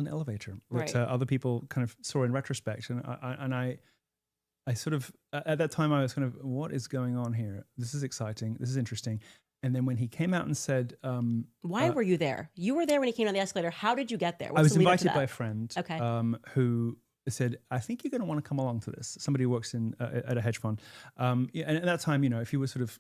elevator that Right. other people kind of saw in retrospect. And I sort of, at that time, I was kind of, what is going on here? This is exciting. This is interesting. And then when he came out and said, Why were you there? You were there when he came on the escalator. How did you get there? I was the lead up to invited by a that? friend Okay. who said, I think you're going to want to come along to this. Somebody who works in at a hedge fund. Yeah, and at that time, you know, if you were sort of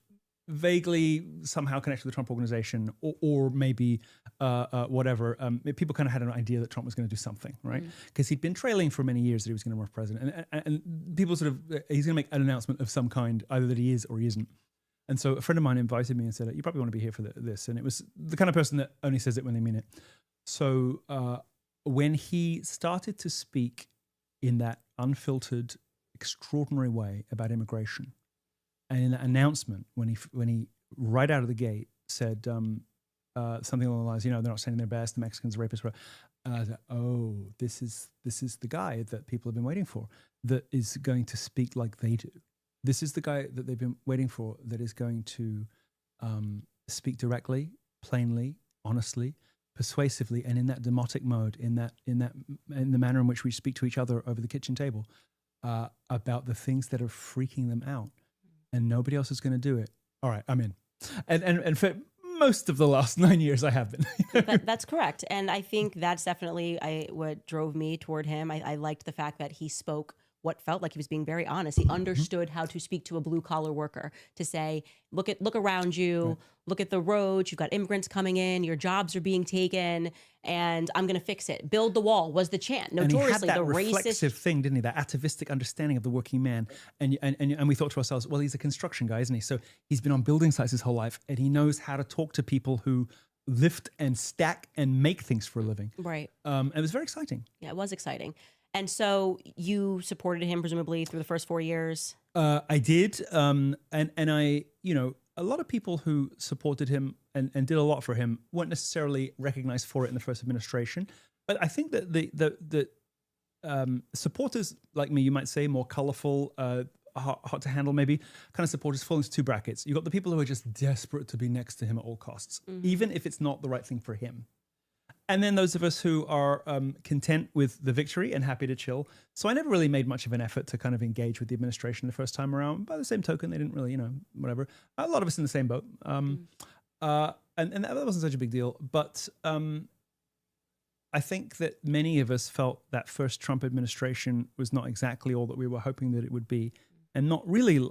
vaguely somehow connected to the Trump organization or maybe whatever, people kind of had an idea that Trump was going to do something, right? Because he'd been trailing for many years that he was going to run for president. And people sort of, he's going to make an announcement of some kind, either that he is or he isn't. And so a friend of mine invited me and said, you probably want to be here for this. And it was the kind of person that only says it when they mean it. So when he started to speak in that unfiltered, extraordinary way about immigration, and in that announcement, when he right out of the gate said something along the lines, you know, they're not sending their best, the Mexicans are rapists. And I was like, oh, this is the guy that people have been waiting for, that is going to speak like they do. This is the guy that they've been waiting for, that is going to speak directly, plainly, honestly, persuasively, and in that demotic mode, in the manner in which we speak to each other over the kitchen table, about the things that are freaking them out, and nobody else is going to do it. All right, I'm in. And for most of the last 9 years, I have been. That's correct. And I think that's definitely what drove me toward him. I liked the fact that he spoke what felt like he was being very honest. He understood how to speak to a blue collar worker, to say, look around you, right. Look at the roads. You've got immigrants coming in. Your jobs are being taken, and I'm going to fix it. Build the wall was the chant. Notoriously, and he had that the reflexive racist thing, didn't he? That atavistic understanding of the working man. And we thought to ourselves, well, he's a construction guy, isn't he? So he's been on building sites his whole life, and he knows how to talk to people who lift and stack and make things for a living. Right. It was very exciting. Yeah, it was exciting. And so you supported him presumably through the first 4 years? I did. And I, you know, a lot of people who supported him and did a lot for him weren't necessarily recognized for it in the first administration. But I think that the supporters like me, you might say, more colorful, hot to handle maybe, kind of supporters fall into two brackets. You've got the people who are just desperate to be next to him at all costs, even if it's not the right thing for him. And then those of us who are content with the victory and happy to chill. So I never really made much of an effort to kind of engage with the administration the first time around. By the same token, they didn't really, you know, whatever. A lot of us in the same boat. And that wasn't such a big deal. But I think that many of us felt that first Trump administration was not exactly all that we were hoping that it would be. And not really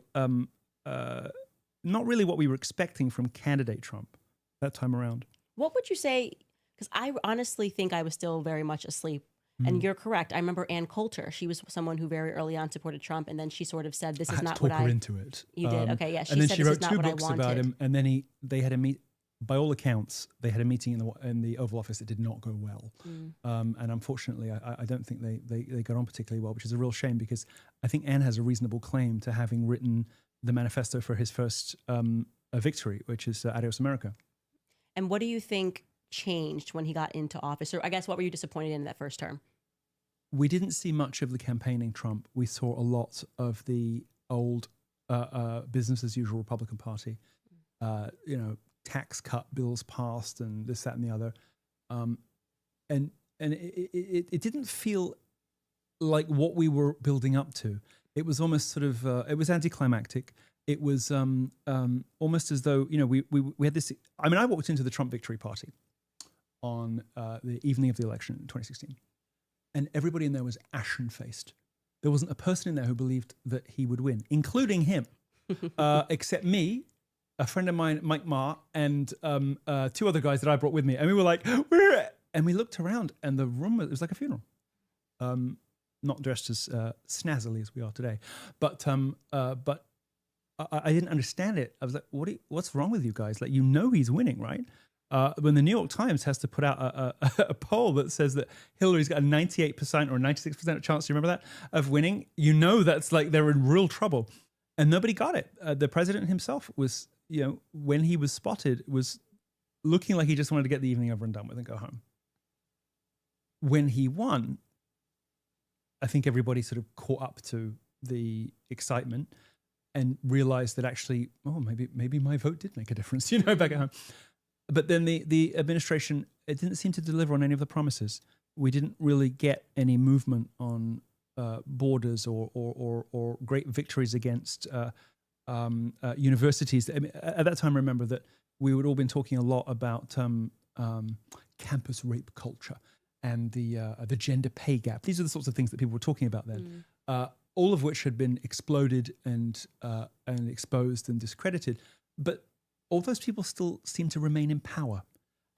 what we were expecting from candidate Trump that time around. What would you say? Because I honestly think I was still very much asleep. And you're correct. I remember Ann Coulter. She was someone who very early on supported Trump, and then she sort of said, "This is not what I." Talk her into it. You did, okay, yeah. And then said, she "This wrote is not two what I books wanted." about him, and then they had a meet. By all accounts, they had a meeting in the Oval Office that did not go well, and unfortunately, I don't think they got on particularly well, which is a real shame because I think Ann has a reasonable claim to having written the manifesto for his first victory, which is Adios America. And what do you think changed when he got into office? Or I guess what were you disappointed in that first term? We didn't see much of the campaigning Trump. We saw a lot of the old business as usual Republican Party, you know, tax cut bills passed and this, that, and the other. And it didn't feel like what we were building up to. It was almost sort of, it was anticlimactic. It was almost as though, you know, we had this, I mean, I walked into the Trump victory party on the evening of the election in 2016. And everybody in there was ashen-faced. There wasn't a person in there who believed that he would win, including him, except me, a friend of mine, Mike Ma, and two other guys that I brought with me. And we were like, and we looked around, and the room, it was like a funeral. Not dressed as snazzily as we are today. But I didn't understand it. I was like, what's wrong with you guys? Like, you know he's winning, right? When the New York Times has to put out a poll that says that Hillary's got a 98% or 96% chance, do you remember that, of winning, you know that's like they're in real trouble. And nobody got it. The president himself was, you know, when he was spotted, was looking like he just wanted to get the evening over and done with and go home. When he won, I think everybody sort of caught up to the excitement and realized that actually, oh, maybe my vote did make a difference, you know, back at home. But then the administration, it didn't seem to deliver on any of the promises. we didn't really get any movement on borders or great victories against universities. I mean, at that time, remember that we would all been talking a lot about campus rape culture and the gender pay gap. These are the sorts of things that people were talking about then, all of which had been exploded and exposed and discredited. But all those people still seem to remain in power.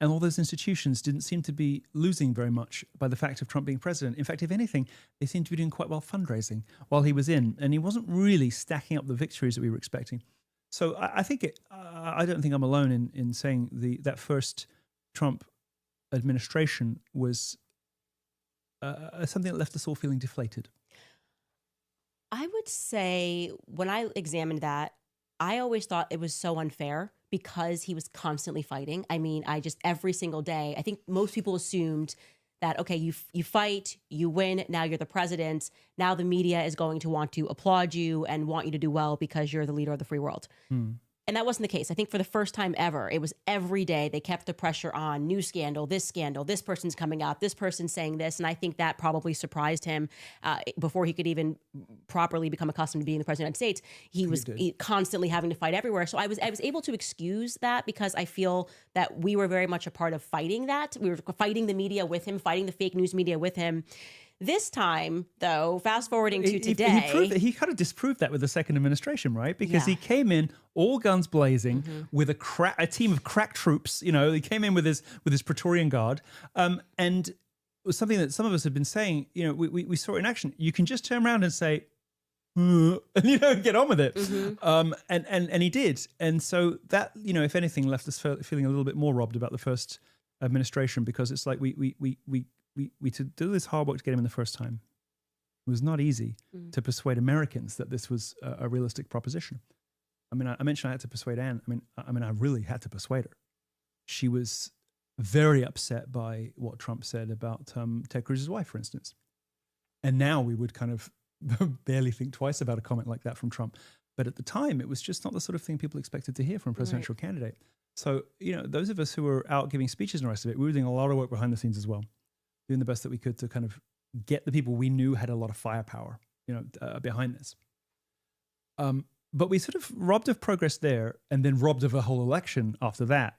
And all those institutions didn't seem to be losing very much by the fact of Trump being president. In fact, if anything, they seemed to be doing quite well fundraising while he was in. And he wasn't really stacking up the victories that we were expecting. So I think I don't think I'm alone in saying that first Trump administration was something that left us all feeling deflated. I would say when I examined that, I always thought it was so unfair because he was constantly fighting. I mean, every single day, I think most people assumed that, okay, you fight, you win, now you're the president. Now the media is going to want to applaud you and want you to do well because you're the leader of the free world. And that wasn't the case. I think for the first time ever, it was every day they kept the pressure on. New scandal, this person's coming out, this person's saying this. And I think that probably surprised him before he could even properly become accustomed to being the president of the United States. He was constantly having to fight everywhere. So I was able to excuse that because I feel that we were very much a part of fighting that. We were fighting the media with him, fighting the fake news media with him. This time, though, fast forwarding to today... He kind of disproved that with the second administration, right? Because he came in all guns blazing with a team of crack troops. You know, he came in with his Praetorian Guard. And it was something that some of us have been saying, you know, we saw it in action. You can just turn around and say, and, you know, get on with it. And he did. And so that, you know, if anything, left us feeling a little bit more robbed about the first administration, because it's like we to do this hard work to get him in the first time. It was not easy to persuade Americans that this was a realistic proposition. I mean, I mentioned I had to persuade Anne. I mean, I really had to persuade her. She was very upset by what Trump said about Ted Cruz's wife, for instance. And now we would kind of barely think twice about a comment like that from Trump. But at the time, it was just not the sort of thing people expected to hear from a presidential candidate. So, you know, those of us who were out giving speeches and the rest of it, we were doing a lot of work behind the scenes as well, doing the best that we could to kind of get the people we knew had a lot of firepower, you know, behind this. But we sort of robbed of progress there and then robbed of a whole election after that.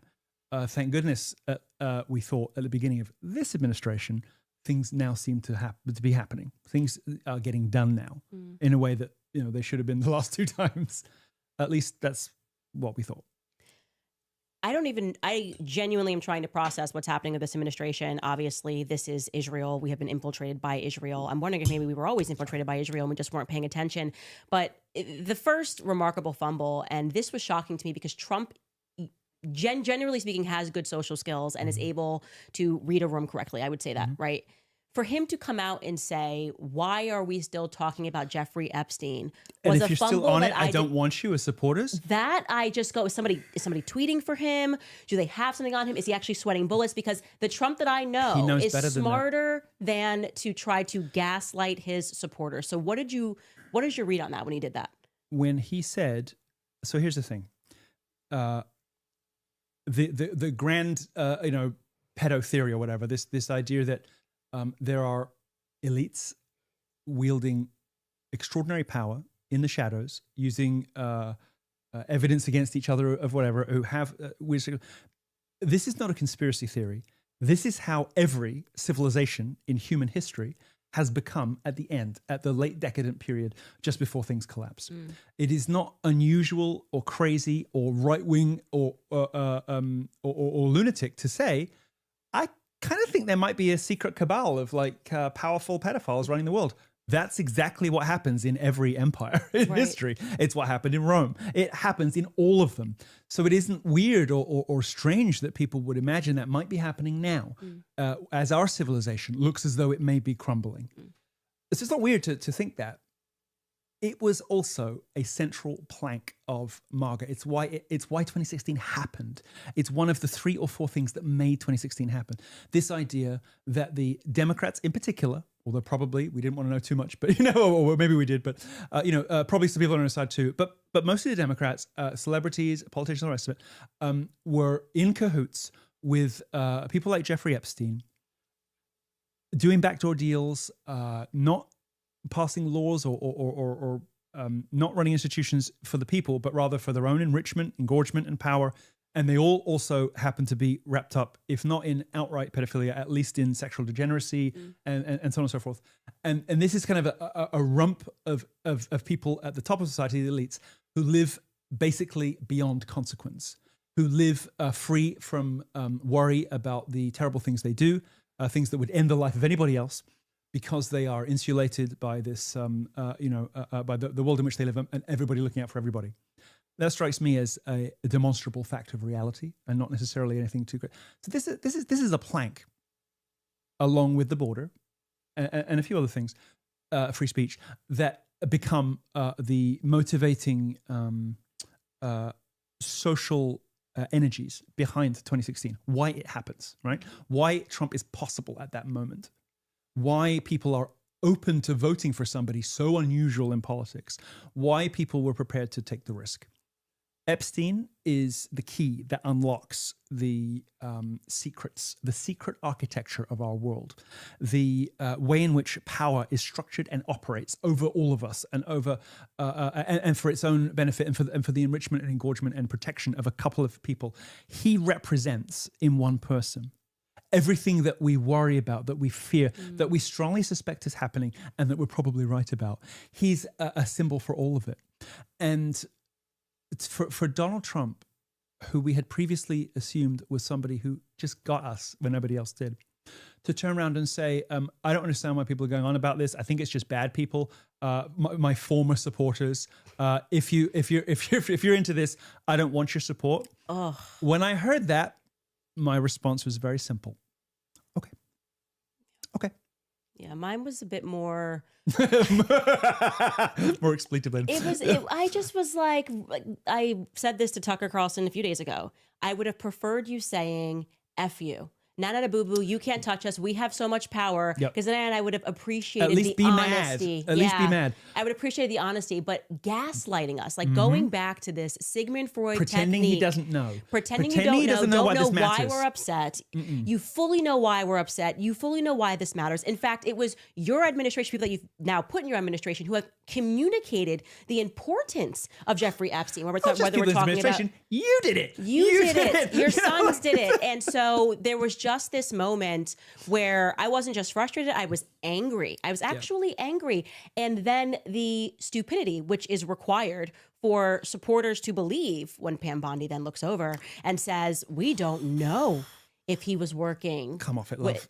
Thank goodness, we thought at the beginning of this administration, things now seem to be happening. Things are getting done now in a way that, you know, they should have been the last two times. At least that's what we thought. I genuinely am trying to process what's happening with this administration. Obviously, this is Israel. We have been infiltrated by Israel. I'm wondering if maybe we were always infiltrated by Israel and we just weren't paying attention. But the first remarkable fumble, and this was shocking to me because Trump, generally speaking, has good social skills and is able to read a room correctly. I would say that, right? For him to come out and say, why are we still talking about Jeffrey Epstein? Was And if a you're fumble still on that it, I don't want you as supporters. That I just go, is somebody tweeting for him? Do they have something on him? Is he actually sweating bullets? Because the Trump that I know is smarter than to try to gaslight his supporters. So what is your read on that when he did that? When he said, so here's the thing. The grand, you know, pedo theory or whatever, this idea that there are elites wielding extraordinary power in the shadows, using evidence against each other of whatever, who have... this is not a conspiracy theory. This is how every civilization in human history has become at the end, at the late decadent period, just before things collapse. It is not unusual or crazy or right-wing or lunatic to say, I kind of think there might be a secret cabal of like powerful pedophiles running the world. That's exactly what happens in every empire in history. It's what happened in Rome. It happens in all of them. So it isn't weird or strange that people would imagine that might be happening now as our civilization looks as though it may be crumbling. It's just not weird to think that. It was also a central plank of MAGA. It's why 2016 happened. It's one of the 3 or 4 things that made 2016 happen. This idea that the Democrats in particular, although probably we didn't want to know too much, but, you know, or maybe we did, but, you know, probably some people on our side too. But mostly the Democrats, celebrities, politicians, all the rest of it, were in cahoots with people like Jeffrey Epstein, doing backdoor deals, not passing laws or not running institutions for the people, but rather for their own enrichment, engorgement, and power. And they all also happen to be wrapped up, if not in outright pedophilia, at least in sexual degeneracy and so on and so forth. And this is kind of a rump of people at the top of society, the elites, who live basically beyond consequence, who live free from worry about the terrible things they do, things that would end the life of anybody else, because they are insulated by this, by the world in which they live and everybody looking out for everybody. That strikes me as a demonstrable fact of reality and not necessarily anything too great. So this is a plank, along with the border and a few other things, free speech, that become the motivating social energies behind 2016. Why it happens, right? Why Trump is possible at that moment. Why people are open to voting for somebody so unusual in politics. Why people were prepared to take the risk. Epstein is the key that unlocks the secrets, the secret architecture of our world, the way in which power is structured and operates over all of us, and over and for its own benefit, and for the enrichment and engorgement and protection of a couple of people. He represents in one person everything that we worry about, that we fear, that we strongly suspect is happening, and that we're probably right about. He's a symbol for all of it, and for Donald Trump, who we had previously assumed was somebody who just got us when nobody else did, to turn around and say, I don't understand why people are going on about this. I think it's just bad people. My former supporters. If you're into this, I don't want your support. Oh. When I heard that, my response was very simple. Okay. Yeah, mine was a bit more more expletive. I just was like, I said this to Tucker Carlson a few days ago. I would have preferred you saying F you. Nana boo boo, you can't touch us. We have so much power. Because then I would have appreciated the honesty. At least be mad. I would appreciate the honesty, but gaslighting us, like going back to this Sigmund Freud pretending technique, he doesn't know. Pretending you don't know why we're upset. You fully know why we're upset. You fully know why this matters. In fact, it was your administration, people that you've now put in your administration, who have communicated the importance of Jeffrey Epstein. Whether we're talking about, you did it. You did it. Your sons did it. And so there was just this moment where I wasn't just frustrated, I was angry. I was actually angry. And then the stupidity, which is required for supporters to believe when Pam Bondi then looks over and says, we don't know if he was working. Come off it, love.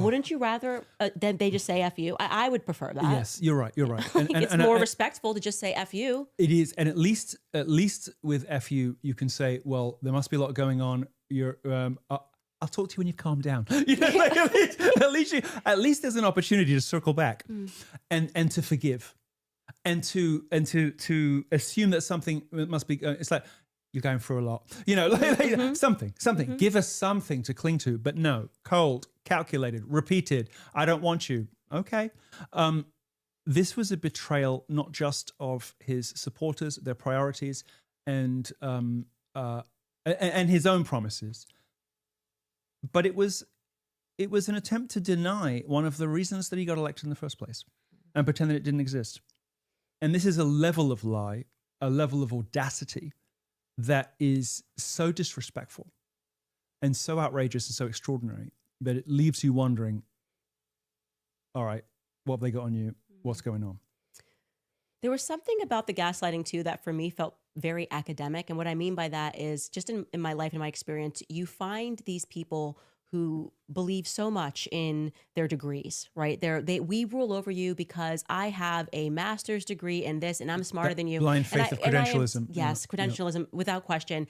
Wouldn't you rather than they just say F you? I would prefer that. Yes, you're right. And it's more respectful to just say F you. It is. And at least with F you can say, well, there must be a lot going on. I'll talk to you when you've calmed down. At least there's an opportunity to circle back and to forgive and to assume that something must be. It's like you're going through a lot, something. Give us something to cling to. But no, cold, calculated, repeated. I don't want you. Okay. This was a betrayal, not just of his supporters, their priorities, and his own promises. But it was an attempt to deny one of the reasons that he got elected in the first place and pretend that it didn't exist. And this is a level of lie, a level of audacity that is so disrespectful and so outrageous and so extraordinary that it leaves you wondering, all right, what have they got on you? What's going on? There was something about the gaslighting too that for me felt very academic. And what I mean by that is just in my life and my experience, you find these people who believe so much in their degrees, right? We rule over you because I have a master's degree in this and I'm smarter than you. Blind faith of credentialism. Credentialism without question.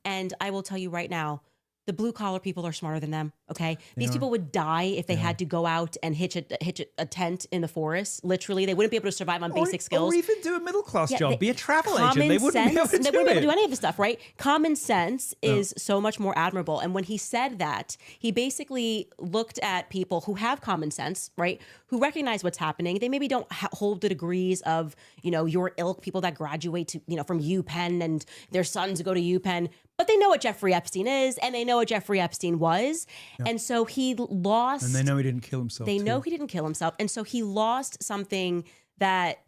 And I will tell you right now, the blue collar people are smarter than them. Okay, these people would die if they had to go out and hitch a tent in the forest. Literally, they wouldn't be able to survive on basic skills, or even do a middle class job, be a travel agent. They wouldn't be able to do any of this stuff, right? Common sense is so much more admirable. And when he said that, he basically looked at people who have common sense, right? Who recognize what's happening. They maybe don't hold the degrees of your ilk, people that graduate to from UPenn and their sons go to UPenn. But they know what Jeffrey Epstein is, and they know what Jeffrey Epstein was. Yep. And so he lost. And they know he didn't kill himself. They know he didn't kill himself. And so he lost something that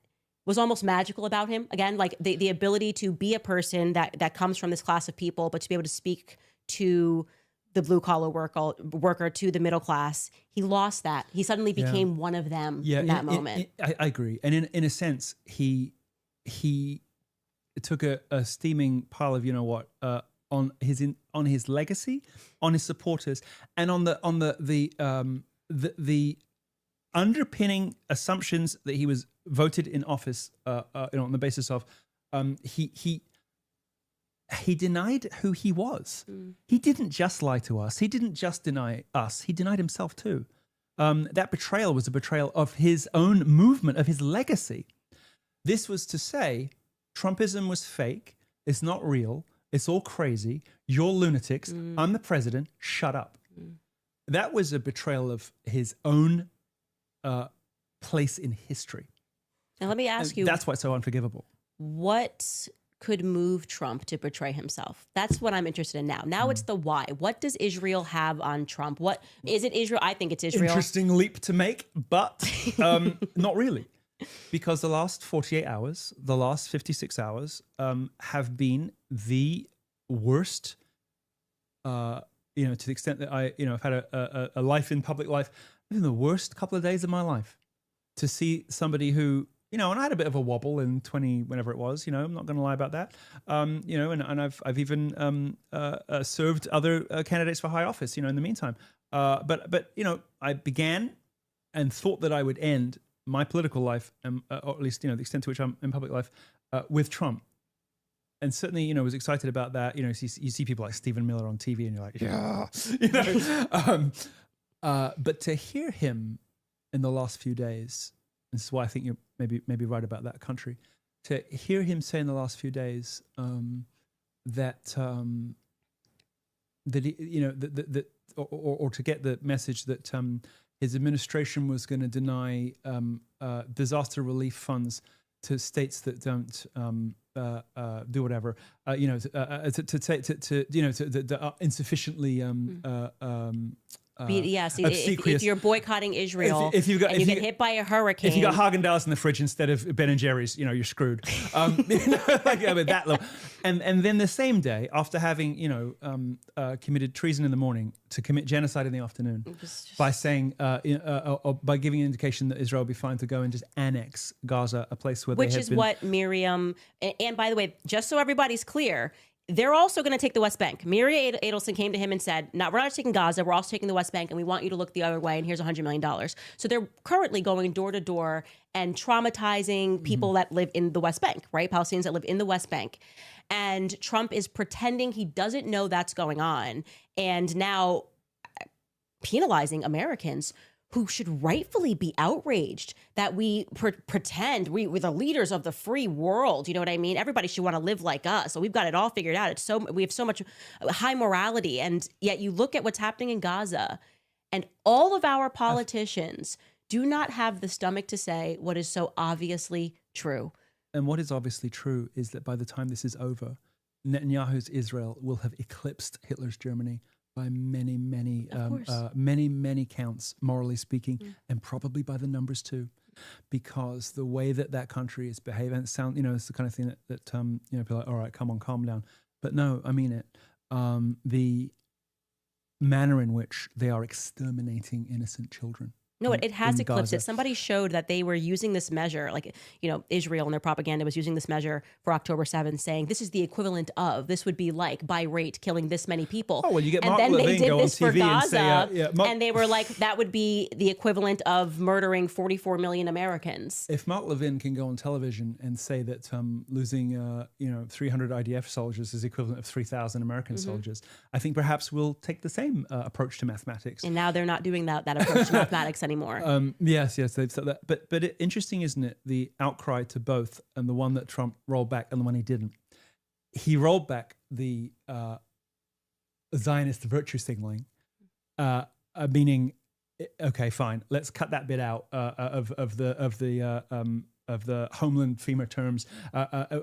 was almost magical about him. Again, like the ability to be a person that comes from this class of people, but to be able to speak to the blue collar worker, to the middle class. He lost that. He suddenly became one of them in that moment. I agree. And in a sense, he took a steaming pile of, you know what, on his legacy, on his supporters, and on the underpinning assumptions that he was voted in office on the basis of. He denied who he was. He didn't just lie to us. He didn't just deny us. He denied himself too. That betrayal was a betrayal of his own movement, of his legacy. This was to say, Trumpism was fake. It's not real. It's all crazy. You're lunatics. I'm the president. Shut up. That was a betrayal of his own place in history. Now let me ask you. That's why it's so unforgivable. What could move Trump to betray himself? That's what I'm interested in now. Now it's the why. What does Israel have on Trump? What is it? Israel? I think it's Israel. Interesting leap to make, but not really, because the last 48 hours, the last 56 hours, have been the worst. To the extent that I've had a life in public life, been the worst couple of days of my life. To see somebody who, and I had a bit of a wobble in 20, whenever it was, I'm not going to lie about that. And I've even served other candidates for high office, in the meantime. But I began and thought that I would end my political life, or at least, the extent to which I'm in public life, with Trump. And certainly, was excited about that. You see people like Stephen Miller on TV and you're like, yeah, but to hear him in the last few days, this is why I think you're maybe right about that country. To hear him say in the last few days that he, or to get the message that his administration was going to deny disaster relief funds to states that don't do whatever, to insufficiently if you're boycotting Israel and you get hit by a hurricane, if you got Haagen-Dazs in the fridge instead of Ben and Jerry's, you're screwed. That level. And then the same day, after having committed treason in the morning, to commit genocide in the afternoon, by saying or by giving an indication that Israel will be fine to go and just annex Gaza, a place where which is what Miriam and by the way, just so everybody's clear, they're also going to take the West Bank. Miriam Adelson came to him and said, "No, we're not taking Gaza. We're also taking the West Bank, and we want you to look the other way. And here's $100 million." So they're currently going door to door and traumatizing people that live in the West Bank, right? Palestinians that live in the West Bank. And Trump is pretending he doesn't know that's going on, and now penalizing Americans who should rightfully be outraged that we pretend we're the leaders of the free world. You know what I mean? Everybody should want to live like us. So we've got it all figured out. We have so much high morality. And yet you look at what's happening in Gaza, and all of our politicians do not have the stomach to say what is so obviously true. And what is obviously true is that by the time this is over, Netanyahu's Israel will have eclipsed Hitler's Germany by many, many counts, morally speaking, and probably by the numbers too, because the way that country is behaving, it's the kind of thing that people are like, all right, come on, calm down. But no, I mean it. The manner in which they are exterminating innocent children. No, it has eclipsed it. Somebody showed that they were using this measure, Israel and their propaganda was using this measure for October 7th, saying this is the equivalent of, this would be like by rate killing this many people. Oh, well, you get and Mark then Levine they did go this on TV for Gaza, and say, and they were like, that would be the equivalent of murdering 44 million Americans. If Mark Levine can go on television and say that losing 300 IDF soldiers is equivalent of 3,000 American soldiers, I think perhaps we'll take the same approach to mathematics. And now they're not doing that approach to mathematics anymore. Yes, they've said that. But interesting, isn't it? The outcry to both, and the one that Trump rolled back and the one he didn't. He rolled back the Zionist virtue signaling, meaning, okay, fine, let's cut that bit out of the Homeland FEMA terms,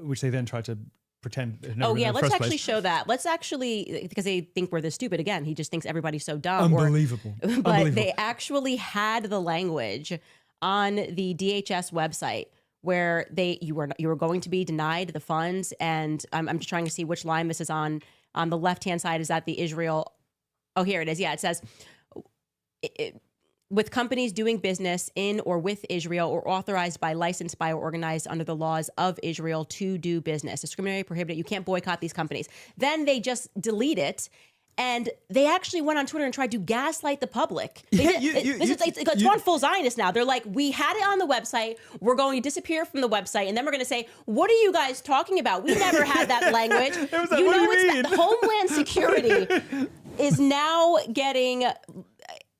which they then tried to pretend. Oh yeah, let's actually show that. Let's actually, because they think we're this stupid again. He just thinks everybody's so dumb. Unbelievable. But Unbelievable. they actually had the language on the DHS website where you were going to be denied the funds. And I'm just trying to see which line this is on. On the left hand side is that the Israel. Oh, here it is. Yeah, it says. With companies doing business in or with Israel or authorized by, licensed by, or organized under the laws of Israel to do business. Discriminatory, prohibited. You can't boycott these companies. Then they just delete it. And they actually went on Twitter and tried to gaslight the public. It's gone full Zionist now. They're like, we had it on the website. We're going to disappear from the website. And then we're going to say, what are you guys talking about? We never had that language. Homeland Security is now getting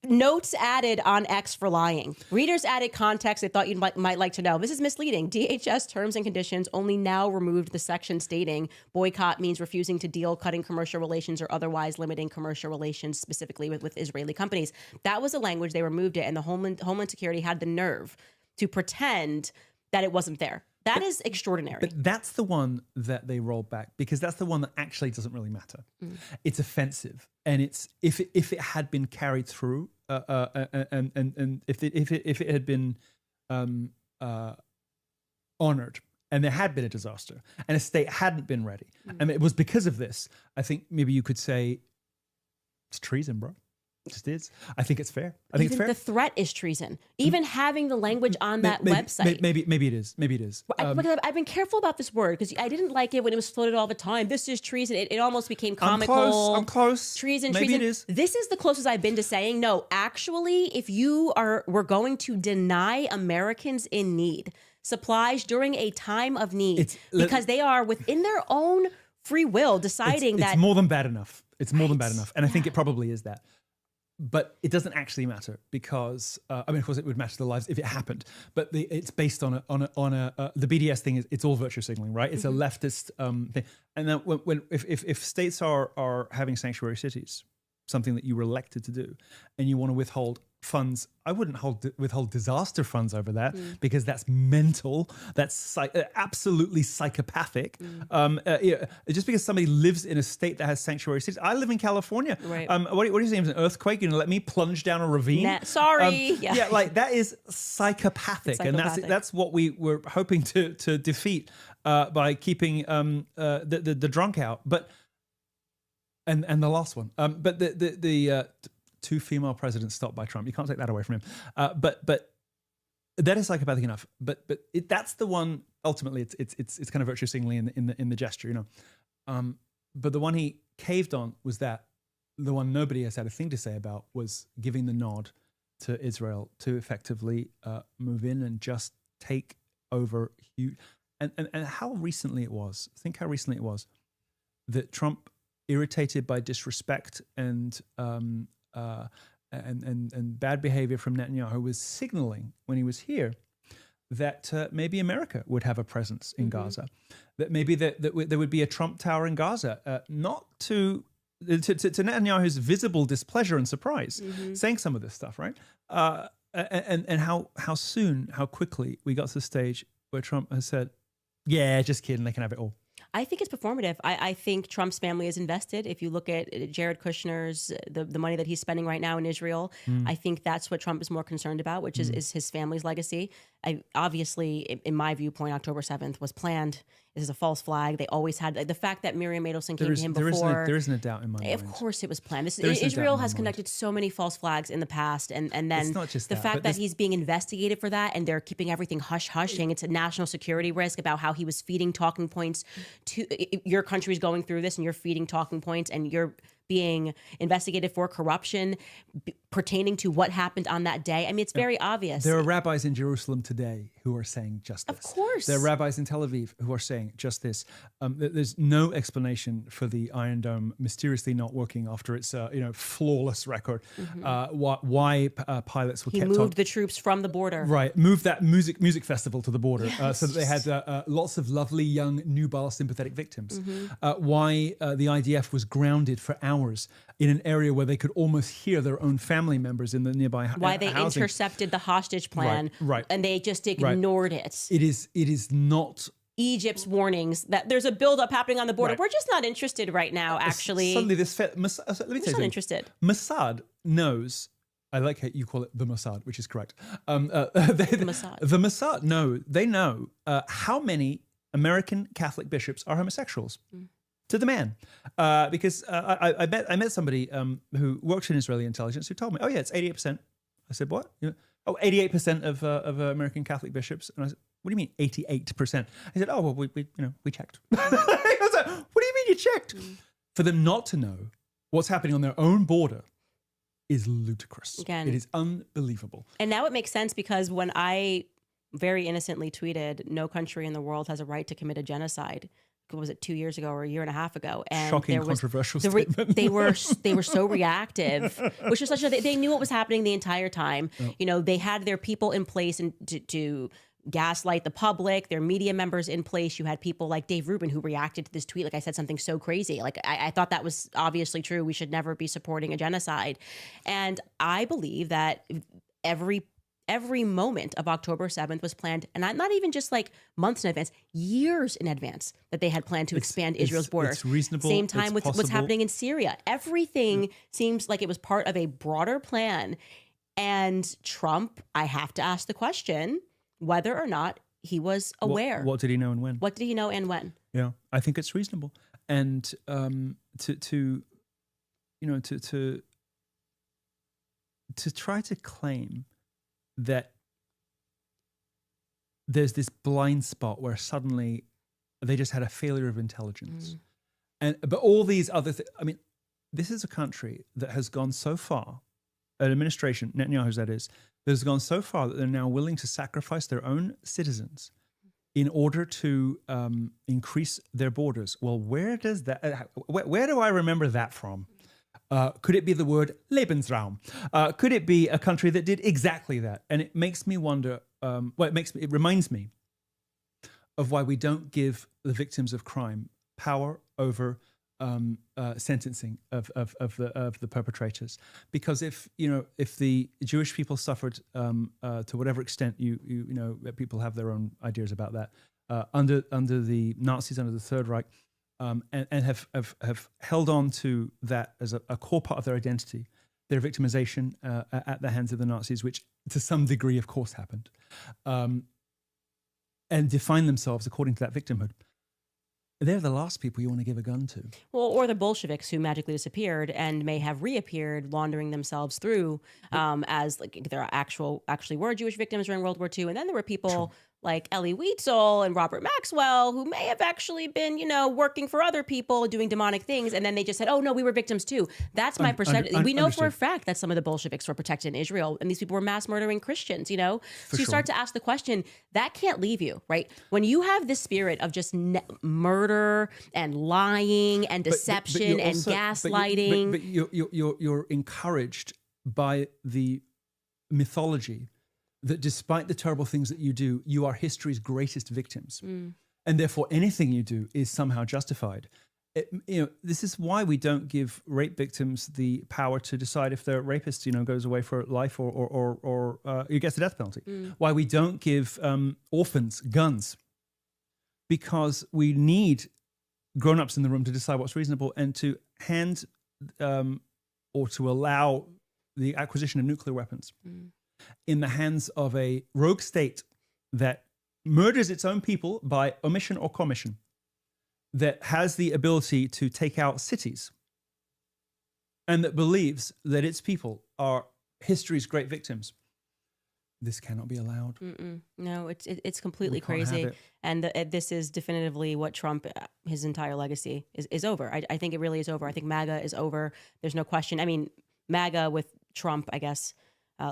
notes added on X for lying. Readers added context they thought you might like to know. This is misleading. DHS terms and conditions only now removed the section stating boycott means refusing to deal, cutting commercial relations, or otherwise limiting commercial relations, specifically with Israeli companies. That was the language. They removed it, and the Homeland Security had the nerve to pretend that it wasn't there. That is extraordinary. But that's the one that they rolled back because that's the one that actually doesn't really matter. It's offensive, and it's if it had been carried through, and if it had been honored, and there had been a disaster, and a state hadn't been ready, and it was because of this, I think maybe you could say it's treason, bro. It just is. I think it's fair. I think it's fair. The threat is treason. Even having the language on that website. Maybe it is. Maybe it is. Because I've been careful about this word because I didn't like it when it was floated all the time. This is treason. It almost became comical. I'm close. Treason. Maybe it is. This is the closest I've been to saying no. Actually, if we're going to deny Americans in need supplies during a time of need because they are within their own free will deciding that it's more than bad enough. It's more than bad enough, and I think it probably is that. But it doesn't actually matter because, of course, it would matter to the lives if it happened. But it's based on the BDS thing. It's all virtue signaling, right? It's a leftist thing. And then if states are having sanctuary cities, something that you were elected to do, and you want to withhold funds, I wouldn't withhold disaster funds over that because that's mental. That's absolutely psychopathic. Just because somebody lives in a state that has sanctuary cities. I live in California. Right. What do you say? It was an earthquake. Let me plunge down a ravine. Sorry. Like that is psychopathic, and that's what we were hoping to defeat by keeping the drunk out. But and the last one. But the 2 female presidents stopped by Trump. You can't take that away from him. But that is psychopathic enough. But that's the one. Ultimately, it's kind of virtue signaling in the gesture, you know. But the one he caved on was that the one nobody has had a thing to say about was giving the nod to Israel to effectively move in and just take over huge. And how recently it was. Think how recently it was that Trump, irritated by disrespect and bad behavior from Netanyahu, was signaling when he was here that maybe America would have a presence in Gaza, that maybe that there would be a Trump Tower in Gaza, not to Netanyahu's visible displeasure and surprise, saying some of this stuff, right? And how soon, how quickly we got to the stage where Trump has said, yeah, just kidding, they can have it all. I think it's performative. I think Trump's family is invested. If you look at Jared Kushner's, the money that he's spending right now in Israel, I think that's what Trump is more concerned about, which is his family's legacy. Obviously, in my viewpoint, October 7th was planned. This is a false flag. They always had the fact that Miriam Adelson came to him before. There isn't a doubt in my mind. Of course, it was planned. Israel has conducted so many false flags in the past, and then it's not just the fact that he's being investigated for that, and they're keeping everything hush-hush, saying it's a national security risk about how he was feeding talking points to your country's going through this, and you're feeding talking points, and you're being investigated for corruption pertaining to what happened on that day. I mean, it's very obvious. There are rabbis in Jerusalem today who are saying just this. Of course. There are rabbis in Tel Aviv who are saying just this. There's no explanation for the Iron Dome mysteriously not working after its flawless record. Why pilots were kept on. He moved the troops from the border. Right. Moved that music festival to the border so that they had lots of lovely young Nubal sympathetic victims. Why the IDF was grounded for hours in an area where they could almost hear their own family members in the nearby housing. Why they intercepted the hostage plan, right. and they just ignored it. It is not Egypt's warnings that there's a buildup happening on the border. Right. We're just not interested right now, actually. Suddenly this, let me tell you We're not something. interested. Mossad knows, I like how you call it the Mossad, which is correct. The Mossad. The Mossad, they know how many American Catholic bishops are homosexuals. To the man, because I met somebody who works in Israeli intelligence who told me, oh yeah, it's 88%. I said, what? 88% of American Catholic bishops. And I said, what do you mean 88%? I said, oh well, we checked. I was like, what do you mean you checked? For them not to know what's happening on their own border is ludicrous. Again, it is unbelievable. And now it makes sense, because when I very innocently tweeted, "No country in the world has a right to commit a genocide," was it 2 years ago or a year and a half ago? And shocking, controversial statement. They were so reactive, which was such a, they knew what was happening the entire time. Oh. They had their people in place and to gaslight the public, their media members in place. You had people like Dave Rubin who reacted to this tweet like I said something so crazy. Like I thought that was obviously true. We should never be supporting a genocide. And I believe that every moment of October 7th was planned, and not even just like months in advance, years in advance, that they had planned to expand Israel's border. It's reasonable. Same time with possible. what's happening in Syria. Everything seems like it was part of a broader plan. And Trump, I have to ask the question whether or not he was aware. What did he know and when? What did he know and when? Yeah, I think it's reasonable. And to try to claim that there's this blind spot where suddenly they just had a failure of intelligence. But all these other things, I mean, this is a country that has gone so far, an administration, Netanyahu's that is, that has gone so far that they're now willing to sacrifice their own citizens in order to increase their borders. Well, where do I remember that from? Could it be the word Lebensraum? Could it be a country that did exactly that? And it makes me wonder, it reminds me of why we don't give the victims of crime power over sentencing of the perpetrators. Because if the Jewish people suffered to whatever extent people have their own ideas about that under the Nazis, under the Third Reich, and have held on to that as a core part of their identity, their victimization at the hands of the Nazis, which to some degree, of course, happened, and define themselves according to that victimhood. They're the last people you want to give a gun to. Well, or the Bolsheviks who magically disappeared and may have reappeared, laundering themselves through as like there actually were Jewish victims during World War II. And then there were people like Elie Wiesel and Robert Maxwell who may have actually been, working for other people, doing demonic things. And then they just said, oh, no, we were victims too. That's my perception. We know for a fact that some of the Bolsheviks were protected in Israel and these people were mass murdering Christians, So you start to ask the question, that can't leave you, right? When you have this spirit of just murder and lying and deception and gaslighting. But you're encouraged by the mythology that despite the terrible things that you do, you are history's greatest victims. And therefore anything you do is somehow justified. This is why we don't give rape victims the power to decide if their rapist, goes away for life or he gets the death penalty. Why we don't give orphans guns. Because we need grown-ups in the room to decide what's reasonable and to hand or to allow the acquisition of nuclear weapons in the hands of a rogue state that murders its own people by omission or commission, that has the ability to take out cities, and that believes that its people are history's great victims. This cannot be allowed. No, it's completely crazy. And this is definitively what Trump, his entire legacy is over. I think it really is over. I think MAGA is over. There's no question. I mean, MAGA with Trump, I guess,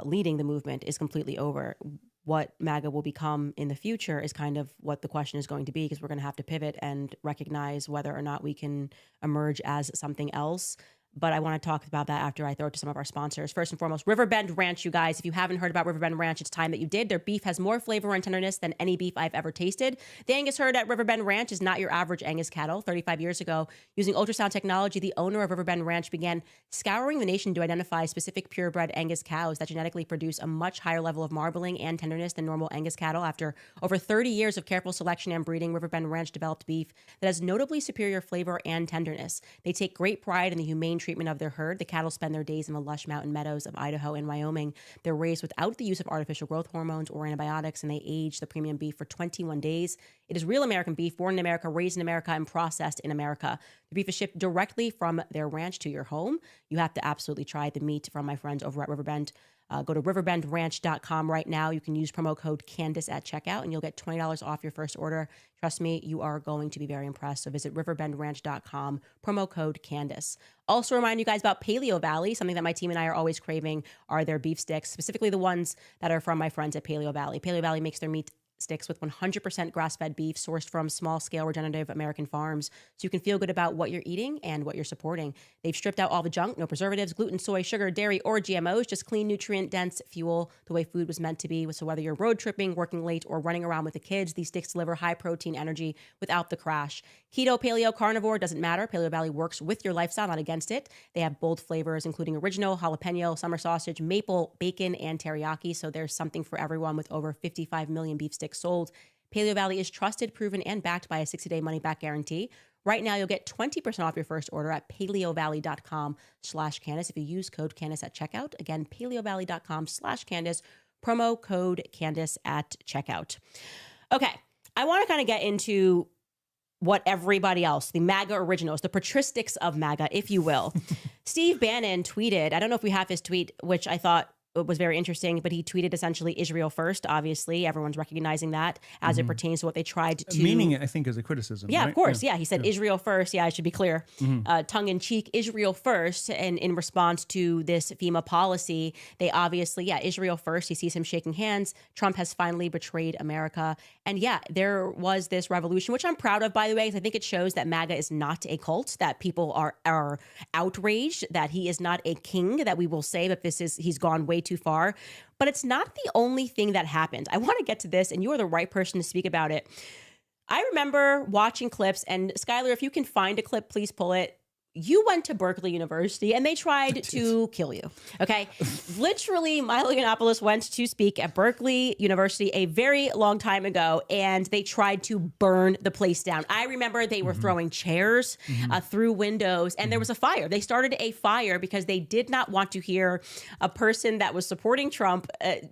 leading the movement is completely over. What MAGA will become in the future is kind of what the question is going to be, because we're going to have to pivot and recognize whether or not we can emerge as something else. but I want to talk about that after I throw it to some of our sponsors. First and foremost, Riverbend Ranch, you guys. If you haven't heard about Riverbend Ranch, it's time that you did. Their beef has more flavor and tenderness than any beef I've ever tasted. The Angus herd at Riverbend Ranch is not your average Angus cattle. 35 years ago, using ultrasound technology, the owner of Riverbend Ranch began scouring the nation to identify specific purebred Angus cows that genetically produce a much higher level of marbling and tenderness than normal Angus cattle. After over 30 years of careful selection and breeding, Riverbend Ranch developed beef that has notably superior flavor and tenderness. They take great pride in the humane treatment of their herd. The cattle spend their days in the lush mountain meadows of Idaho and Wyoming. They're raised without the use of artificial growth hormones or antibiotics, and they age the premium beef for 21 days. It is real American beef, born in America, raised in America, and processed in America. The beef is shipped directly from their ranch to your home. You have to absolutely try the meat from my friends over at Riverbend. Go to riverbendranch.com right now. You can use promo code Candice at checkout, and you'll get $20 off your first order. Trust me, you are going to be very impressed. So visit riverbendranch.com, promo code Candice. Also remind you guys about Paleo Valley. Something that my team and I are always craving are their beef sticks, specifically the ones that are from my friends at Paleo Valley. Paleo Valley makes their meat sticks with 100% grass-fed beef sourced from small-scale regenerative American farms, so you can feel good about what you're eating and what you're supporting. They've stripped out all the junk, no preservatives, gluten, soy, sugar, dairy, or GMOs, just clean, nutrient-dense fuel the way food was meant to be. So whether you're road tripping, working late, or running around with the kids, these sticks deliver high-protein energy without the crash. Keto, paleo, carnivore, doesn't matter. Paleo Valley works with your lifestyle, not against it. They have bold flavors, including original, jalapeno, summer sausage, maple, bacon, and teriyaki, so there's something for everyone with over 55 million beef sticks sold. Paleo Valley is trusted, proven, and backed by a 60-day money-back guarantee. Right now, you'll get 20% off your first order at paleovalley.com/Candice if you use code Candice at checkout. Again, paleovalley.com/Candice, promo code Candice at checkout. Okay, I want to kind of get into what everybody else, the MAGA originals, the patristics of MAGA, if you will. Steve Bannon tweeted, I don't know if we have his tweet, which I thought was very interesting, but he tweeted essentially Israel first. Obviously, everyone's recognizing that as it pertains to what they tried to... Meaning it, I think, as a criticism. Yeah, right? of course. Yeah, he said Israel first. Yeah, I should be clear. Tongue in cheek, Israel first. And in response to this FEMA policy, they obviously, Israel first. He sees him shaking hands. Trump has finally betrayed America. And yeah, there was this revolution, which I'm proud of, by the way, because I think it shows that MAGA is not a cult, that people are outraged, that he is not a king, that we will say that he's gone way too far. But it's not the only thing that happened. I want to get to this, and you are the right person to speak about it. I remember watching clips, and Skylar, if you can find a clip, please pull it. You went to Berkeley University and they tried to kill you. Okay. Literally, Milo Yiannopoulos went to speak at Berkeley University a very long time ago, and they tried to burn the place down. I remember they were throwing chairs through windows, and there was a fire. They started a fire because they did not want to hear a person that was supporting Trump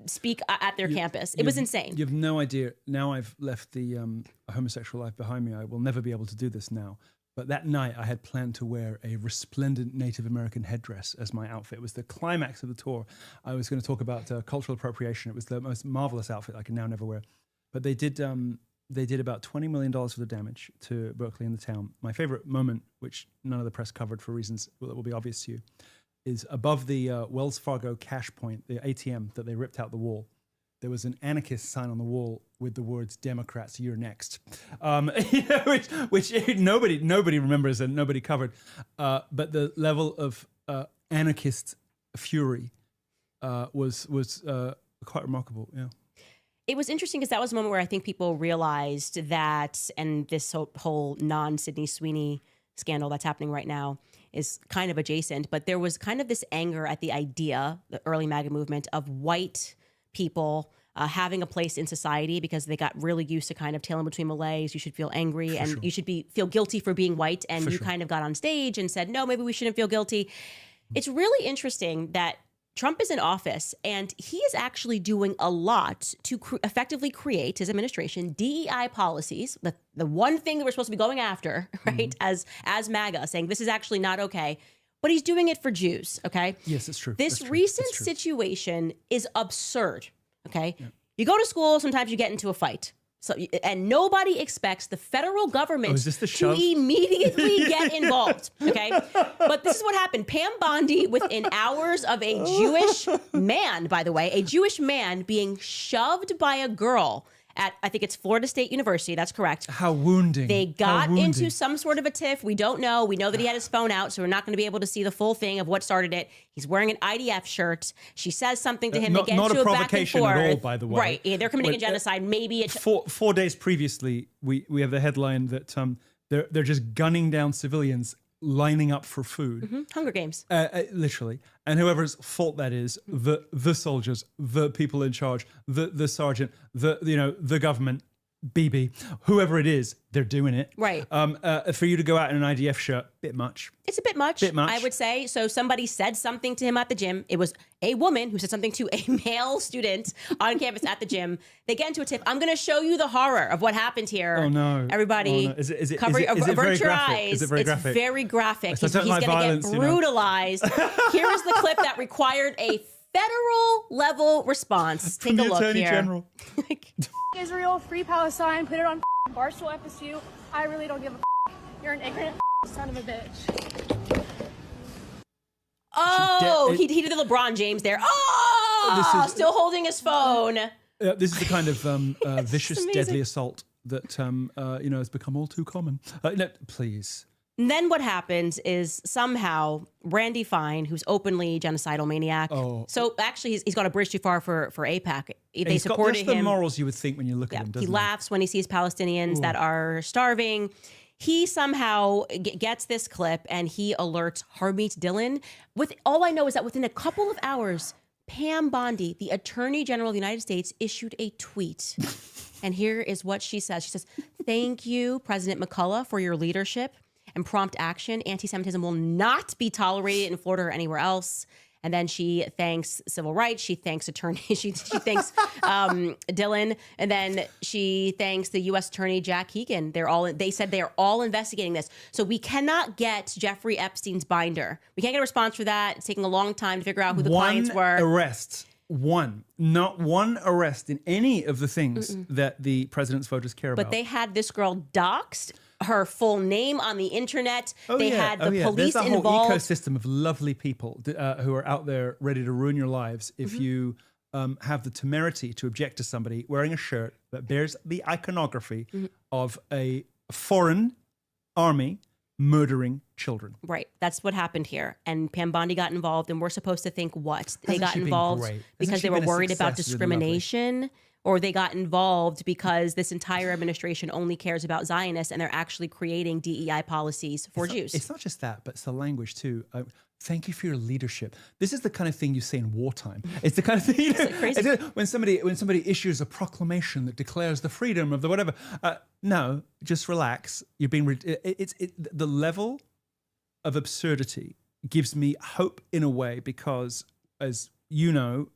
speak at their campus. It was insane. You have no idea. Now I've left the homosexual life behind me. I will never be able to do this now. But that night, I had planned to wear a resplendent Native American headdress as my outfit. It was the climax of the tour. I was going to talk about cultural appropriation. It was the most marvelous outfit I can now never wear. But they did about $20 million for the damage to Berkeley and the town. My favorite moment, which none of the press covered for reasons that will be obvious to you, is above the Wells Fargo cash point, the ATM that they ripped out the wall. There was an anarchist sign on the wall with the words "Democrats, you're next," which nobody remembers and nobody covered. But the level of anarchist fury was quite remarkable. Yeah. It was interesting because that was a moment where I think people realized that, and this whole non-Sydney Sweeney scandal that's happening right now is kind of adjacent, but there was kind of this anger at the idea, the early MAGA movement, of white people having a place in society because they got really used to kind of tailing between malaise. You should feel angry and you should feel guilty for being white. And you kind of got on stage and said, no, maybe we shouldn't feel guilty. It's really interesting that Trump is in office and he is actually doing a lot to effectively create his administration DEI policies, the one thing that we're supposed to be going after, right, as MAGA, saying this is actually not okay. But he's doing it for Jews, okay? Yes, it's true. This recent situation is absurd, okay? Yeah. You go to school, sometimes you get into a fight. And nobody expects the federal government to immediately get involved, okay? But this is what happened. Pam Bondi, within hours of a Jewish man, by the way, a Jewish man being shoved by a girl at, I think it's Florida State University. That's correct. How wounding. They got into some sort of a tiff. We don't know. We know that he had his phone out, so we're not going to be able to see the full thing of what started it. He's wearing an IDF shirt. She says something to him. They get into a back and forth. At all, by the way. Right. Yeah, they're committing a genocide. Maybe it's 4 days previously, we have the headline that they're just gunning down civilians lining up for food. Hunger Games. Literally. And whoever's fault that is, the soldiers, the people in charge, the sergeant, the government, BB, whoever it is, they're doing it. Right. For you to go out in an IDF shirt, bit much. It's a bit much, I would say. So somebody said something to him at the gym. It was a woman who said something to a male student on campus at the gym. They get into a tiff. I'm going to show you the horror of what happened here. Oh, no. Everybody, Is it avert your eyes. Is it very graphic? It's very graphic. So He's going to get brutalized. Here is the clip that required a federal level response. Take a look Attorney here. General. Israel, free Palestine, put it on Barstool FSU. I really don't give a You're an ignorant son of a bitch. Oh, he did the LeBron James there. Oh, still holding his phone. This is the kind of vicious, amazing. deadly assault that has become all too common. No, please. And then what happens is somehow Randy Fine, who's openly genocidal maniac. So actually, he's got a bridge too far for AIPAC. They supported him. That's the morals you would think when you look at him. He laughs when he sees Palestinians that are starving. He somehow gets this clip and he alerts Harmeet Dillon. All I know is that within a couple of hours, Pam Bondi, the Attorney General of the United States, issued a tweet. And here is what she says. She says, "Thank you, President McCullough, for your leadership and prompt action. Anti-Semitism will not be tolerated in Florida or anywhere else." And then she thanks civil rights. She thanks she thanks Dillon, and then she thanks the U.S. Attorney Jack Keegan. They said they are all investigating this. So we cannot get Jeffrey Epstein's binder. We can't get a response for that. It's taking a long time to figure out who the clients were. Not one arrest in any of the things that the president's voters care about. But they had this girl doxxed, her full name on the internet. They had the police There's a whole involved. ecosystem of lovely people who are out there ready to ruin your lives if you have the temerity to object to somebody wearing a shirt that bears the iconography of a foreign army murdering children. Right. That's what happened here. And Pam Bondi got involved, and we're supposed to think what? They got involved because they were worried about discrimination, or they got involved because this entire administration only cares about Zionists and they're actually creating DEI policies for Jews. It's not just that, but it's the language too. Thank you for your leadership. This is the kind of thing you say in wartime. It's the kind of thing crazy. When somebody issues a proclamation that declares the freedom of the whatever. No, just relax. You're being the level of absurdity gives me hope in a way because, as you know,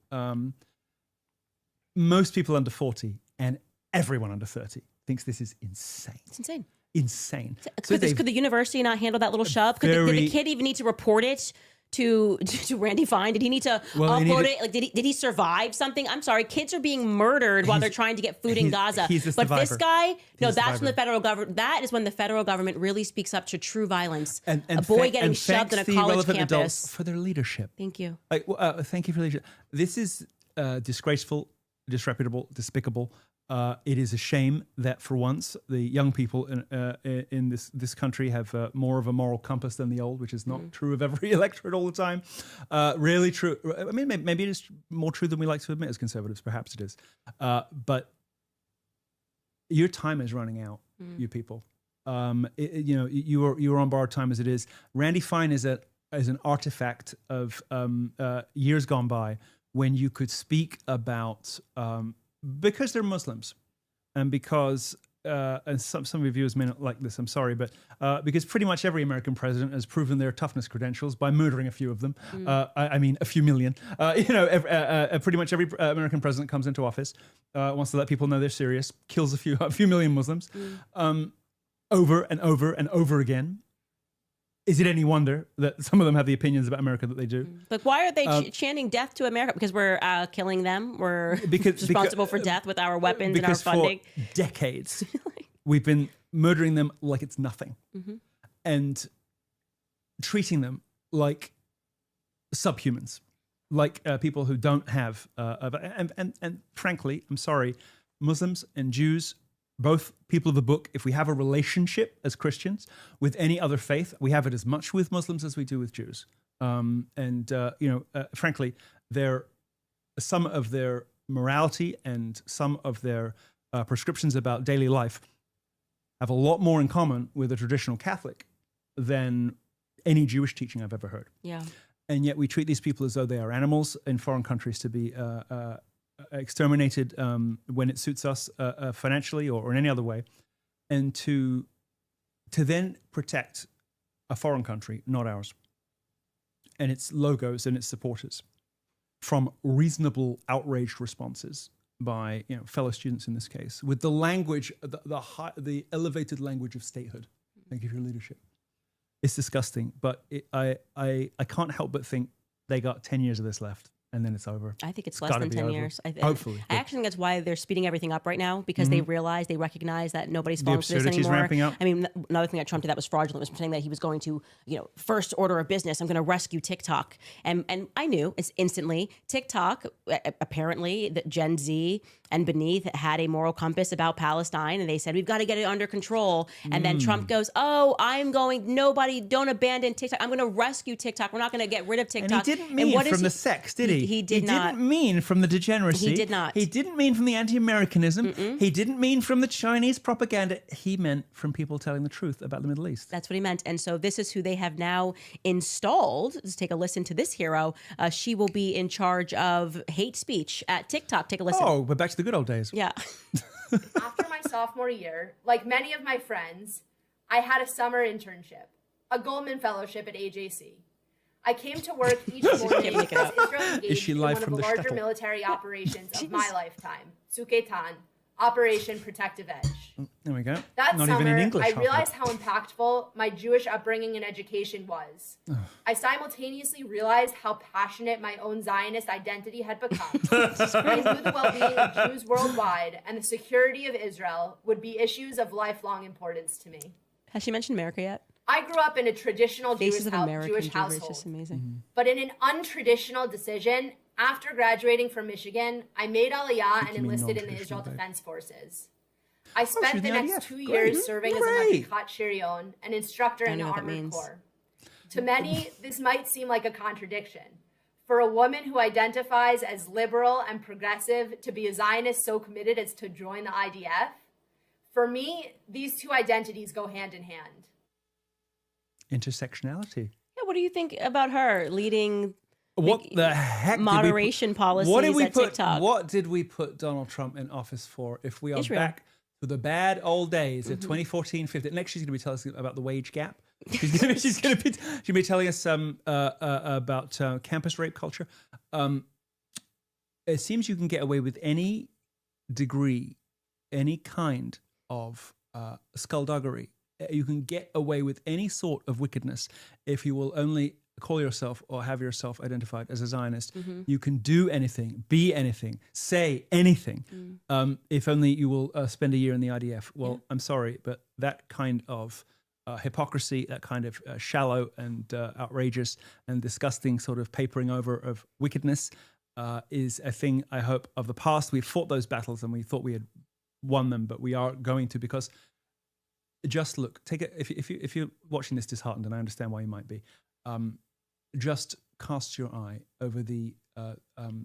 most people under 40 and everyone under 30 thinks this is insane. It's insane. Insane. Could the university not handle that little shove? Did the kid even need to report it to Randy Fine? Did he need to upload it? Like, did he survive something? I'm sorry, kids are being murdered while they're trying to get food in Gaza. He's a survivor. But this guy, that's when the federal government. That is when the federal government really speaks up to true violence. And a boy getting shoved in a college campus. Adults for their leadership. Thank you. Thank you for leadership. This is disgraceful, disreputable, despicable. It is a shame that for once the young people in this country have more of a moral compass than the old, which is not true of every electorate all the time. Really true. I mean, maybe it is more true than we like to admit as conservatives. Perhaps it is. But your time is running out, you people. You are on borrowed time as it is. Randy Fine is an artifact of years gone by when you could speak about. Because they're Muslims, and because and some of your viewers may not like this, I'm sorry, but because pretty much every American president has proven their toughness credentials by murdering a few of them. I mean, a few million. Pretty much every American president comes into office, wants to let people know they're serious, kills a few million Muslims, over and over and over again. Is it any wonder that some of them have the opinions about America that they do? Like, why are they chanting death to America? Because we're killing them? We're responsible for death with our weapons and our funding? For decades, we've been murdering them like it's nothing and treating them like subhumans, like people who don't have... and frankly, I'm sorry, Muslims and Jews, both people of the book, if we have a relationship as Christians with any other faith, we have it as much with Muslims as we do with Jews. Frankly, some of their morality and some of their prescriptions about daily life have a lot more in common with a traditional Catholic than any Jewish teaching I've ever heard. Yeah. And yet we treat these people as though they are animals in foreign countries to be exterminated when it suits us financially or in any other way, and to then protect a foreign country, not ours, and its logos and its supporters from reasonable outraged responses by fellow students in this case, with the language, the elevated language of statehood. Thank you for your leadership. It's disgusting, but I can't help but think they got 10 years of this left, and then it's over. I think it's less than 10 years. Hopefully. I actually think that's why they're speeding everything up right now, because they recognize that nobody's falling for this anymore. Ramping up. I mean, another thing that Trump did that was fraudulent was saying that he was going to, first order of business, I'm going to rescue TikTok. And I knew instantly TikTok, apparently that Gen Z and beneath had a moral compass about Palestine, and they said, we've got to get it under control. And then Trump goes, don't abandon TikTok. I'm going to rescue TikTok. We're not going to get rid of TikTok. And he didn't mean from the sex, did he? He did not. He didn't mean from the degeneracy. He did not. He didn't mean from the anti-Americanism. He didn't mean from the Chinese propaganda. He meant from people telling the truth about the Middle East. That's what he meant. And so this is who they have now installed. Let's take a listen to this hero. She will be in charge of hate speech at TikTok. Take a listen. Oh, we're back to the good old days. Yeah. After my sophomore year, like many of my friends, I had a summer internship, a Goldman Fellowship at AJC. I came to work each morning as Israel engaged in one of the larger military operations of my lifetime, Suketan, Operation Protective Edge. There we go. That Not summer, even in English, I realized how impactful my Jewish upbringing and education was. I simultaneously realized how passionate my own Zionist identity had become. I knew the well-being of Jews worldwide and the security of Israel would be issues of lifelong importance to me. Has she mentioned America yet? I grew up in a traditional Faces Jewish of American Jewry, household. it's just amazing. But in an untraditional decision, after graduating from Michigan, I made Aliyah and enlisted in the Israel Defense Forces. I spent the next 2 years serving as a Matikat Shirion, an instructor in the Armored Corps. To many, this might seem like a contradiction. For a woman who identifies as liberal and progressive to be a Zionist so committed as to join the IDF, for me, these two identities go hand in hand. Intersectionality. Yeah, what do you think about her leading what the heck moderation policies at TikTok? What did we put Donald Trump in office for if we are back to the bad old days of 2014, 15? Next, she's going to be telling us about the wage gap. She's going to be telling us about campus rape culture. It seems you can get away with any degree, any kind of skullduggery. You can get away with any sort of wickedness if you will only call yourself or have yourself identified as a Zionist. You can do anything, be anything, say anything, if only you will spend a year in the IDF. Well, I'm sorry, but that kind of hypocrisy, that kind of shallow and outrageous and disgusting sort of papering over of wickedness is a thing, I hope, of the past. We've fought those battles and we thought we had won them, but we are going to, because just look, take it, if you're watching this disheartened, and I understand why you might be, just cast your eye over the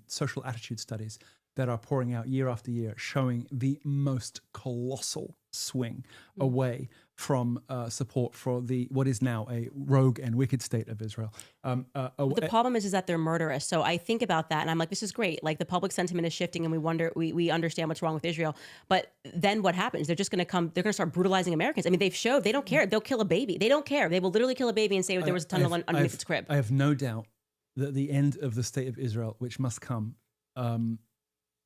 social attitude studies that are pouring out year after year, showing the most colossal swing away from support for what is now a rogue and wicked state of Israel. The problem is that they're murderous. So I think about that and I'm like, this is great. Like the public sentiment is shifting and we understand what's wrong with Israel. But then what happens? They're just going to they're going to start brutalizing Americans. I mean, they've showed they don't care. They'll kill a baby. They don't care. They will literally kill a baby and say there was a tunnel underneath its crib. I have no doubt that the end of the state of Israel, which must come,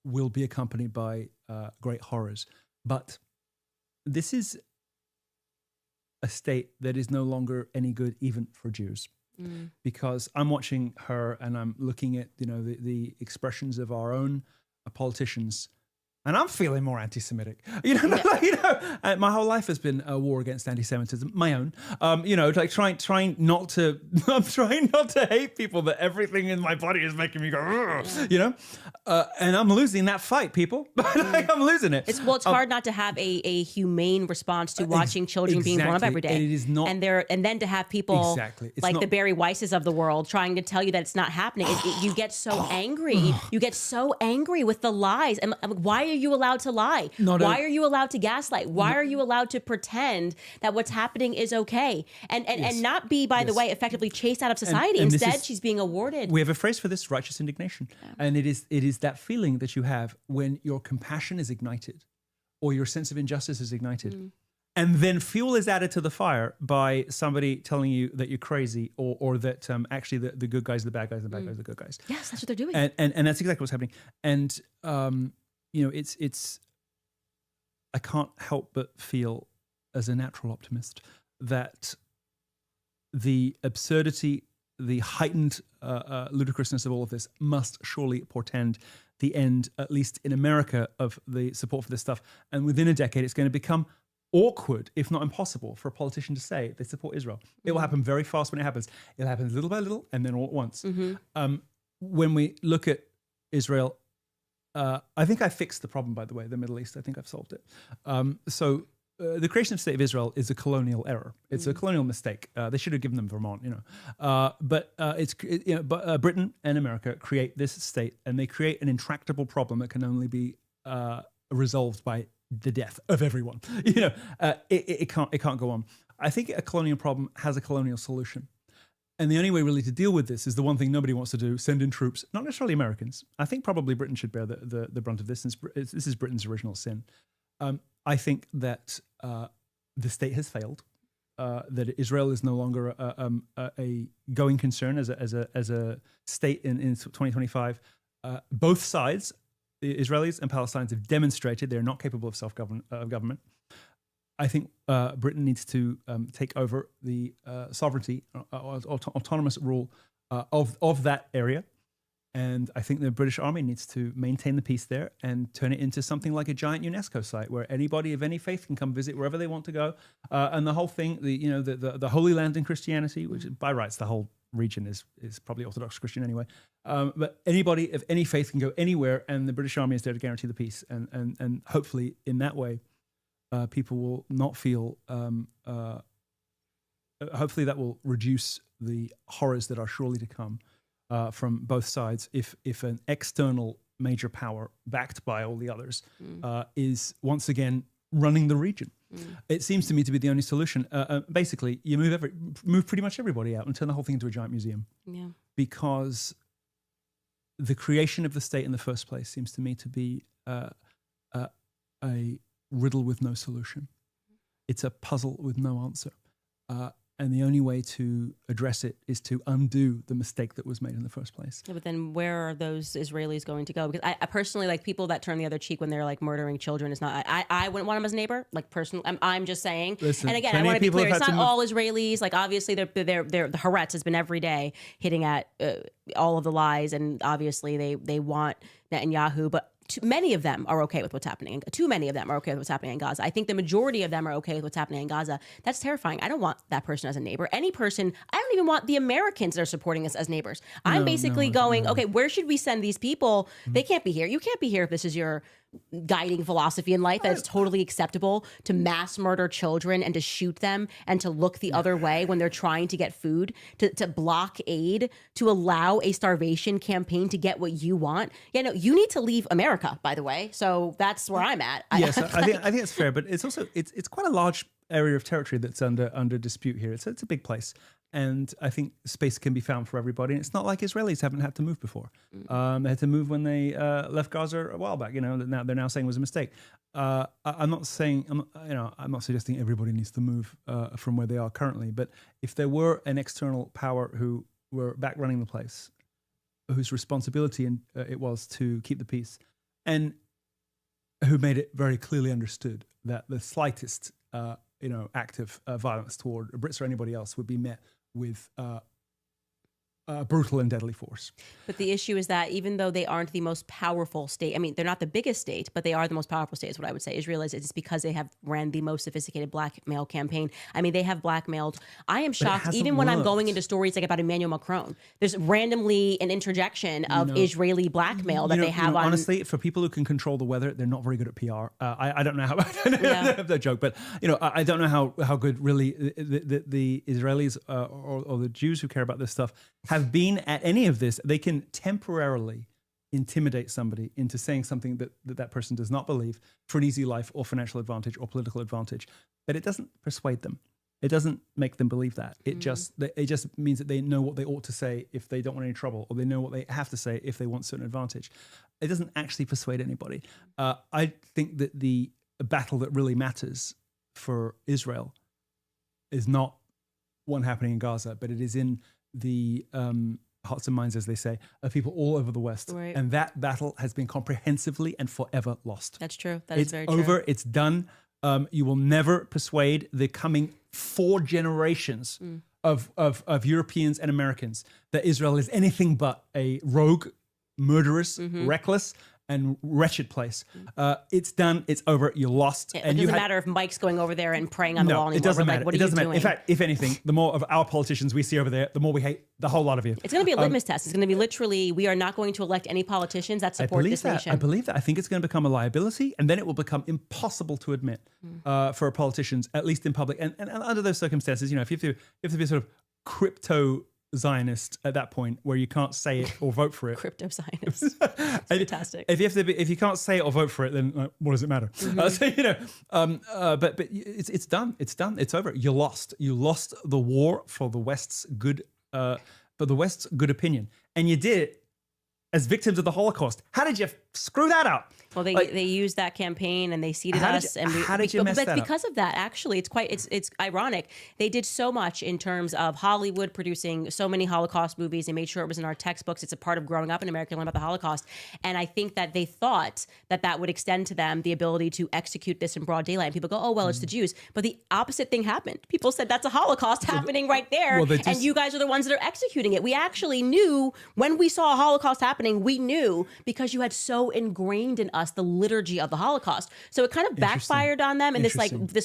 will be accompanied by great horrors. But this is a state that is no longer any good even for Jews. Because I'm watching her and I'm looking at the expressions of our own politicians. and I'm feeling more anti-Semitic. My whole life has been a war against anti-Semitism, my own. Like trying not to. I'm trying not to hate people, but everything in my body is making me go. And I'm losing that fight, people. I'm losing it. It's hard not to have a humane response to watching children being blown up every day. And it is not, and then to have people like the Barry Weisses of the world trying to tell you that it's not happening. You get so angry. You get so angry with the lies. And why are you allowed to lie? Why are you allowed to gaslight? Why are you allowed to pretend that what's happening is okay? And not be, by the way, effectively chased out of society. Instead, she's being awarded. We have a phrase for this: righteous indignation. Yeah. And it is that feeling that you have when your compassion is ignited or your sense of injustice is ignited. And then fuel is added to the fire by somebody telling you that you're crazy or that actually the good guys are the bad guys, the bad guys are the good guys. Yes, that's what they're doing. And that's exactly what's happening. And, it's I can't help but feel as a natural optimist that the absurdity, the heightened ludicrousness of all of this must surely portend the end, at least in America, of the support for this stuff. And within a decade, it's going to become awkward, if not impossible, for a politician to say they support Israel. It will happen very fast when it happens. It happens little by little and then all at once. When we look at Israel, I think I fixed the problem, by the way, the Middle East. I think I've solved it. The creation of the State of Israel is a colonial error. It's a colonial mistake. They should have given them Vermont, But Britain and America create this state, and they create an intractable problem that can only be resolved by the death of everyone. It can't go on. I think a colonial problem has a colonial solution. And the only way really to deal with this is the one thing nobody wants to do: send in troops. Not necessarily Americans. I think probably Britain should bear the brunt of this, since this is Britain's original sin. I think that the state has failed. That Israel is no longer a going concern as a state in 2025. Both sides, the Israelis and Palestinians, have demonstrated they're not capable of self-government. I think Britain needs to take over the sovereignty, autonomous rule of that area. And I think the British Army needs to maintain the peace there and turn it into something like a giant UNESCO site where anybody of any faith can come visit wherever they want to go. And the whole thing, the Holy Land in Christianity, which by rights the whole region is probably Orthodox Christian anyway. But anybody of any faith can go anywhere, and the British Army is there to guarantee the peace. And hopefully in that way, people will not feel. Hopefully that will reduce the horrors that are surely to come. From both sides, if an external major power backed by all the others is once again running the region. It seems to me to be the only solution. Basically, you move pretty much everybody out and turn the whole thing into a giant museum. Yeah. Because the creation of the state in the first place seems to me to be a riddle with no solution. It's a puzzle with no answer. And the only way to address it is to undo the mistake that was made in the first place. Yeah, but then where are those Israelis going to go? Because I personally, like, people that turn the other cheek when they're like murdering children is not. I wouldn't want them as a neighbor. Like, personally, I'm just saying. Listen, and again, I want to be clear. It's not all Israelis. Like, obviously, the Haaretz has been every day hitting at all of the lies, and obviously they want Netanyahu, but. Too many of them are okay with what's happening. Too many of them are okay with what's happening in Gaza. I think the majority of them are okay with what's happening in Gaza. That's terrifying. I don't want that person as a neighbor. Any person, I don't even want the Americans that are supporting us as neighbors. I'm basically going, okay, where should we send these people? They can't be here. You can't be here if this is your guiding philosophy in life, that it's totally acceptable to mass murder children and to shoot them and to look the other way when they're trying to get food, to block aid, to allow a starvation campaign to get what you want. You need to leave America, by the way. So that's where I'm at. Yes, I think it's fair, but it's also it's quite a large area of territory that's under dispute here. It's a big place. And I think space can be found for everybody. And it's not like Israelis haven't had to move before. They had to move when they left Gaza a while back. Now they're now saying it was a mistake. I'm not suggesting everybody needs to move from where they are currently. But if there were an external power who were back running the place, whose responsibility it was to keep the peace, and who made it very clearly understood that the slightest act of violence toward Brits or anybody else would be met with brutal and deadly force. But the issue is that even though they aren't the most powerful state, I mean, they're not the biggest state, but they are the most powerful state is what I would say. Israel is, it's because they have ran the most sophisticated blackmail campaign. I mean, they have blackmailed. I am shocked, even when I'm going into stories like about Emmanuel Macron, there's randomly an interjection of Israeli blackmail that they have on. Honestly, for people who can control the weather, they're not very good at PR. I don't know how, I don't know that joke, but I don't know how good really the Israelis or the Jews who care about this stuff have been at any of this. They can temporarily intimidate somebody into saying something that person does not believe for an easy life or financial advantage or political advantage, but it doesn't persuade them. It doesn't make them believe that. It just means that they know what they ought to say if they don't want any trouble, or they know what they have to say if they want certain advantage. It doesn't actually persuade anybody. I think that the battle that really matters for Israel is not one happening in Gaza, but it is in the hearts and minds, as they say, of people all over the West. Right. And that battle has been comprehensively and forever lost. That's true. That is very true. It's over. True. It's done. You will never persuade the coming 4 generations of Europeans and Americans that Israel is anything but a rogue, murderous, reckless, and wretched place. It's done. It's over. You lost. It doesn't matter if Mike's going over there and praying on the wall anymore. It doesn't matter. Like, what it doesn't matter. doing? In fact, if anything, the more of our politicians we see over there, the more we hate the whole lot of you. It's going to be a litmus test. It's going to be literally, we are not going to elect any politicians that support this nation. I believe that. I think it's going to become a liability, and then it will become impossible to admit for politicians, at least in public. And under those circumstances, if you have to be sort of crypto Zionist at that point, where you can't say it or vote for it. Crypto Zionist. Fantastic. If you can't say it or vote for it, then what does it matter? But it's done. It's done. It's over. You lost. You lost the war for the West's good, opinion, and you did it as victims of the Holocaust. How did you screw that up? Well, they used that campaign and they seeded us. How did you mess that up? But because of that, actually, it's ironic. They did so much in terms of Hollywood producing so many Holocaust movies. They made sure it was in our textbooks. It's a part of growing up in America, learn about the Holocaust. And I think that they thought that would extend to them the ability to execute this in broad daylight. And people go, oh, well, it's the Jews. But the opposite thing happened. People said that's a Holocaust happening right there. And you guys are the ones that are executing it. We actually knew when we saw a Holocaust happening, we knew because you had so ingrained in us the liturgy of the Holocaust. So it kind of backfired on them in this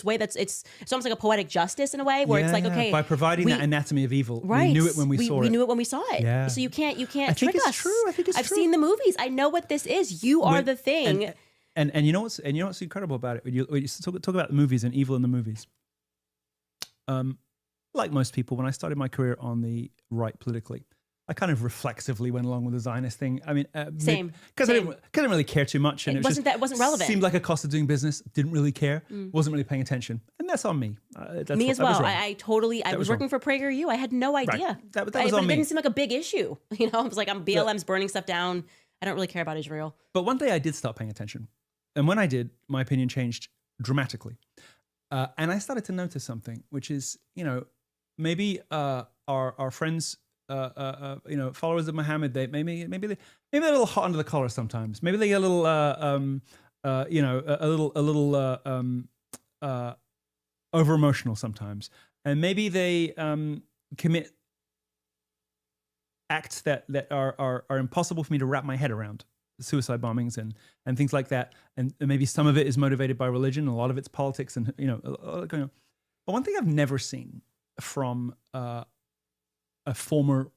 way that's it's almost like a poetic justice in a way where it's like, okay, by providing that anatomy of evil, right, we knew it when we saw it. We knew it when we saw it. Yeah. So you can't I trick think it's us. true. I think it's I've true. seen the movies. I know what this is. You are the thing. And you know what's incredible about it? When you talk about the movies and evil in the movies. Like most people, when I started my career on the right politically, I kind of reflexively went along with the Zionist thing. I mean, same. Because I didn't really care too much, and it wasn't relevant. Seemed like a cost of doing business. Didn't really care. Wasn't really paying attention, and that's on me. Me as well. I was working for PragerU. I had no idea. Right. That was on me. It didn't seem like a big issue. I was like, BLM's burning stuff down. I don't really care about Israel. But one day I did start paying attention, and when I did, my opinion changed dramatically, and I started to notice something, which is, maybe our friends. Followers of Muhammad, they maybe they're a little hot under the collar sometimes. Maybe they get a little, over emotional sometimes, and maybe they commit acts that are impossible for me to wrap my head around. Suicide bombings and things like that, and maybe some of it is motivated by religion, a lot of it's politics, and a lot going on. But one thing I've never seen from a former,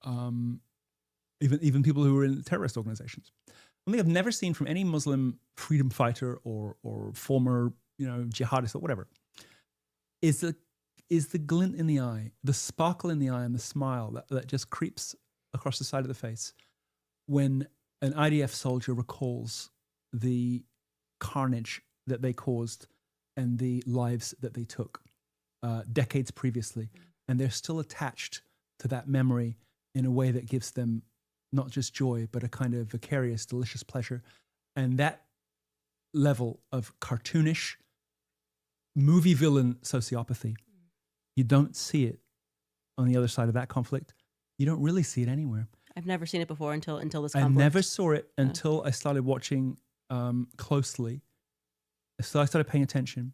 even people who were in terrorist organizations. One thing I've never seen from any Muslim freedom fighter or former, jihadist or whatever, is the glint in the eye, the sparkle in the eye, and the smile that just creeps across the side of the face when an IDF soldier recalls the carnage that they caused and the lives that they took decades previously. And they're still attached to that memory in a way that gives them not just joy, but a kind of vicarious, delicious pleasure. And that level of cartoonish, movie villain sociopathy, you don't see it on the other side of that conflict. You don't really see it anywhere. I've never seen it before until this conflict. I never saw it until I started watching closely. So I started paying attention.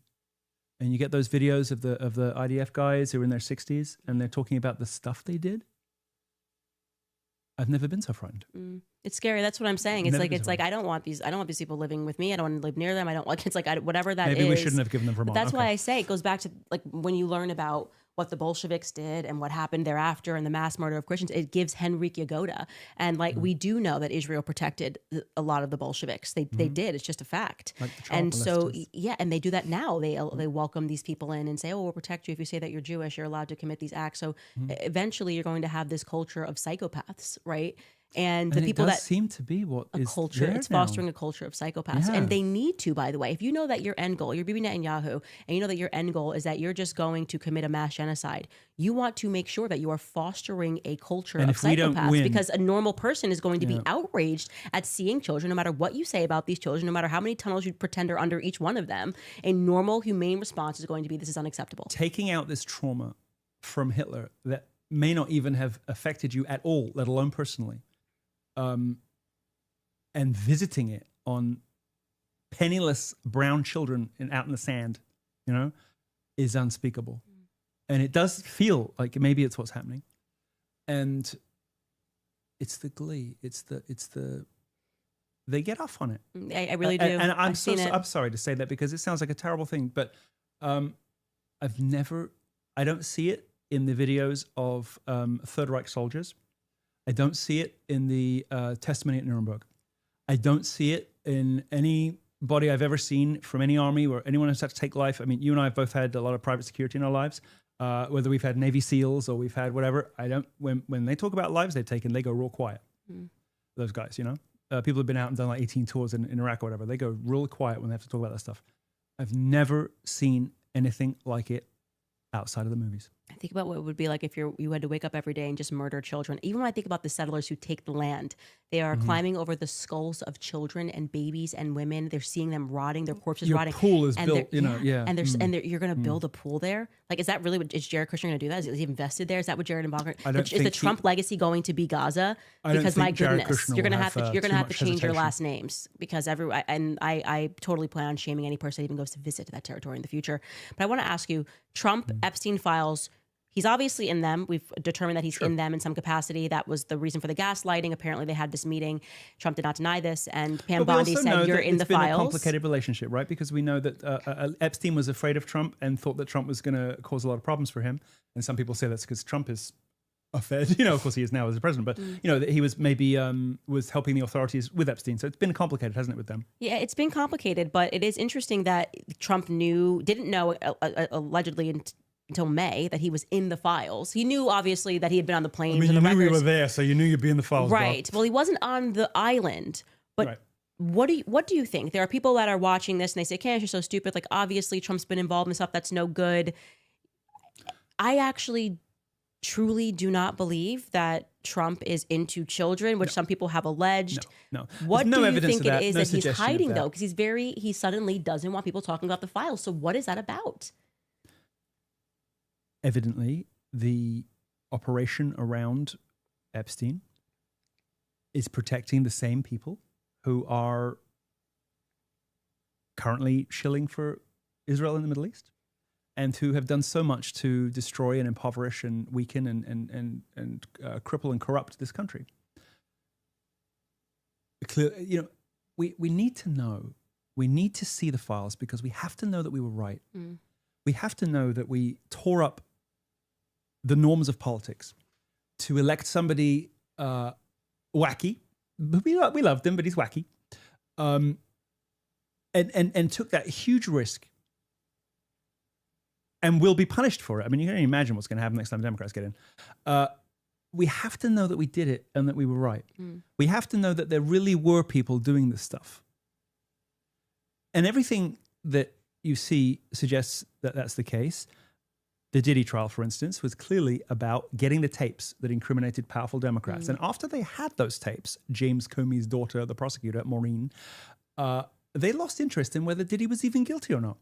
And you get those videos of the IDF guys who are in their 60s and they're talking about the stuff they did. I've never been so frightened. It's scary. That's what I'm saying. It's like I don't want these people living with me. I don't want to live near them. I don't like. It's like whatever that is. Maybe we shouldn't have given them Vermont. That's why I say it goes back to like when you learn about what the Bolsheviks did and what happened thereafter and the mass murder of Christians. It gives Henryk Yagoda, and like we do know that Israel protected a lot of the Bolsheviks. They did. It's just a fact. Like and so and they do that now. They welcome these people in and say, "Oh, we'll protect you if you say that you're Jewish. You're allowed to commit these acts." So eventually, you're going to have this culture of psychopaths, right? And the people that seem to be what a is culture, there it's now. fostering a culture of psychopaths. Yeah. And they need to, by the way, if you know that your end goal, you're Bibi Netanyahu, and you know that your end goal is that you're just going to commit a mass genocide, you want to make sure that you are fostering a culture of psychopaths, because a normal person is going to be outraged at seeing children, no matter what you say about these children, no matter how many tunnels you pretend are under each one of them. A normal, humane response is going to be, this is unacceptable. Taking out this trauma from Hitler that may not even have affected you at all, let alone personally, and visiting it on penniless brown children out in the sand, is unspeakable. And it does feel like maybe it's what's happening. And it's the glee. It's the they get off on it. I really do. And I'm sorry to say that because it sounds like a terrible thing, but I don't see it in the videos of Third Reich soldiers. I don't see it in the testimony at Nuremberg. I don't see it in anybody I've ever seen from any army where anyone has had to take life. I mean, you and I have both had a lot of private security in our lives, whether we've had Navy SEALs or we've had whatever. When they talk about lives they've taken, they go real quiet. Those guys, people have been out and done like 18 tours in Iraq or whatever. They go real quiet when they have to talk about that stuff. I've never seen anything like it outside of the movies. I think about what it would be like if you had to wake up every day and just murder children. Even when I think about the settlers who take the land, they are climbing over the skulls of children and babies and women. They're seeing them rotting, their corpses rotting. Your pool is and built, And you're going to build a pool there. Like, is that really what is Jared Kushner going to do? That is he invested there? Is that what Jared and Bonker? Is the Trump legacy going to be Gaza? Because my goodness, you're going to have to change your last names because I totally plan on shaming any person that even goes to visit that territory in the future. But I want to ask you, Trump Epstein files. He's obviously in them. We've determined that he's in them in some capacity. That was the reason for the gaslighting. Apparently, they had this meeting. Trump did not deny this, and Pam Bondi said, "You're in the files." It's been a complicated relationship, right? Because we know that Epstein was afraid of Trump and thought that Trump was going to cause a lot of problems for him. And some people say that's because Trump is a Fed. Of course, he is now as a president, but that he was maybe was helping the authorities with Epstein. So it's been complicated, hasn't it, with them? Yeah, it's been complicated, but it is interesting that Trump didn't know allegedly until May that he was in the files. He knew obviously that he had been on the planes. You knew we were there, so you knew you'd be in the files, right? Well, he wasn't on the island, but. Right. What do you think? There are people that are watching this and they say, Candice, you're so stupid. Like, obviously Trump's been involved in stuff that's no good. I actually truly do not believe that Trump is into children, which some people have alleged. No. What do you think it is that he's hiding though? Because he suddenly doesn't want people talking about the files. So what is that about? Evidently, the operation around Epstein is protecting the same people who are currently shilling for Israel in the Middle East and who have done so much to destroy and impoverish and weaken and cripple and corrupt this country. We need to know. We need to see the files because we have to know that we were right. We have to know that we tore up the norms of politics to elect somebody wacky. We loved him, but he's wacky. And took that huge risk and will be punished for it. I mean, you can only imagine what's going to happen next time the Democrats get in. We have to know that we did it and that we were right. We have to know that there really were people doing this stuff. And everything that you see suggests that that's the case. The Diddy trial, for instance, was clearly about getting the tapes that incriminated powerful Democrats. And after they had those tapes, James Comey's daughter, the prosecutor, Maureen, they lost interest in whether Diddy was even guilty or not.